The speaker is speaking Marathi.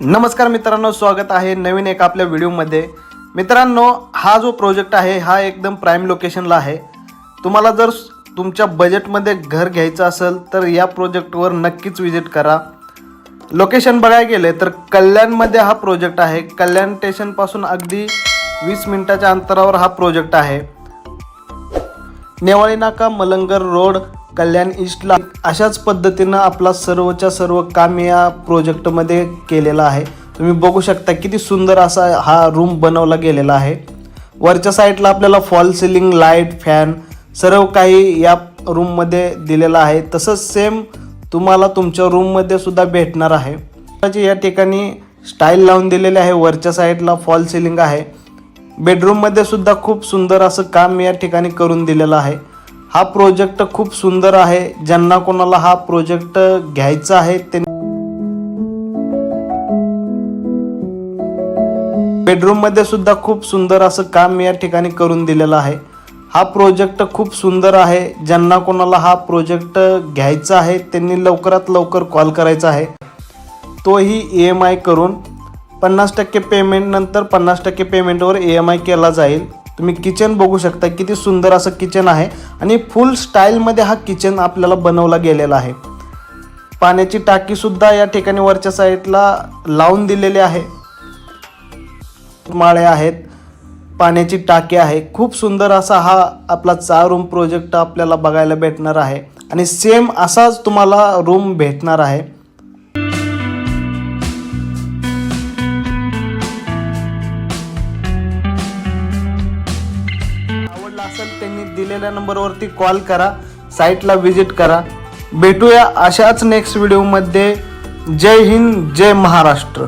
नमस्कार मित्रांनो, स्वागत आहे नवीन एक आपल्या व्हिडिओमध्ये। मित्रांनो, हा जो प्रोजेक्ट आहे हा एकदम प्राइम लोकेशनला आहे। तुम्हाला जर तुमच्या बजेटमध्ये घर घ्यायचं असेल तर या प्रोजेक्टवर नक्कीच विजिट करा। लोकेशन बघायला गेले तर कल्याणमध्ये हा प्रोजेक्ट आहे। कल्याण स्टेशनपासून अगदी 20 मिनिटाच्या अंतरावर हा प्रोजेक्ट आहे। नेवाळी नाका, मलंगर रोड, कल्याण ईस्टला अशाच पद्धतीनं आपला सर्वच्या सर्व काम या प्रोजेक्टमध्ये केलेलं आहे। तुम्ही बघू शकता किती सुंदर असा हा रूम बनवला गेलेला आहे। वरच्या साईडला आपल्याला फॉल सिलिंग, लाईट, फॅन सर्व काही या रूममध्ये दिलेलं आहे। तसंच सेम तुम्हाला तुमच्या रूममध्ये सुद्धा भेटणार आहे। या ठिकाणी स्टाईल लावून दिलेले आहे। वरच्या साईडला फॉल सिलिंग आहे। बेडरूममध्ये सुद्धा खूप सुंदर असं काम या ठिकाणी करून दिलेलं आहे। हा प्रोजेक्ट खूप सुंदर आहे। ज्यांना कोणाला हा प्रोजेक्ट घ्यायचा आहे ते बेडरूममध्ये सुद्धा खूप सुंदर असं काम या ठिकाणी करून दिलेलं आहे। हा प्रोजेक्ट खूप सुंदर आहे। ज्यांना कोणाला हा प्रोजेक्ट घ्यायचा आहे त्यांनी लवकरात लवकर कॉल करायचा आहे। तोही EMI करून 50% पेमेंट नंतर 50% पेमेंटवर EMI केला जाईल। तुम्ही किचन बघू शकता किती सुंदर असं किचन आहे आणि फुल स्टाईलमध्ये हा किचन आपल्याला बनवला गेलेला आहे। पाण्याची टाकी सुद्धा या ठिकाणी वरच्या साईडला लावून दिलेली आहे। माळे आहेत, पाण्याची टाकी आहे। खूप सुंदर असा हा आपला 4 रूम प्रोजेक्ट आपल्याला बघायला भेटणार आहे आणि सेम असाच तुम्हाला रूम भेटणार आहे। आवडला असेल त्यांनी दिलेल्या नंबरवरती कॉल करा, साईटला विजिट करा। भेटूया अशाच नेक्स्ट व्हिडिओमध्ये। जय हिंद, जय महाराष्ट्र।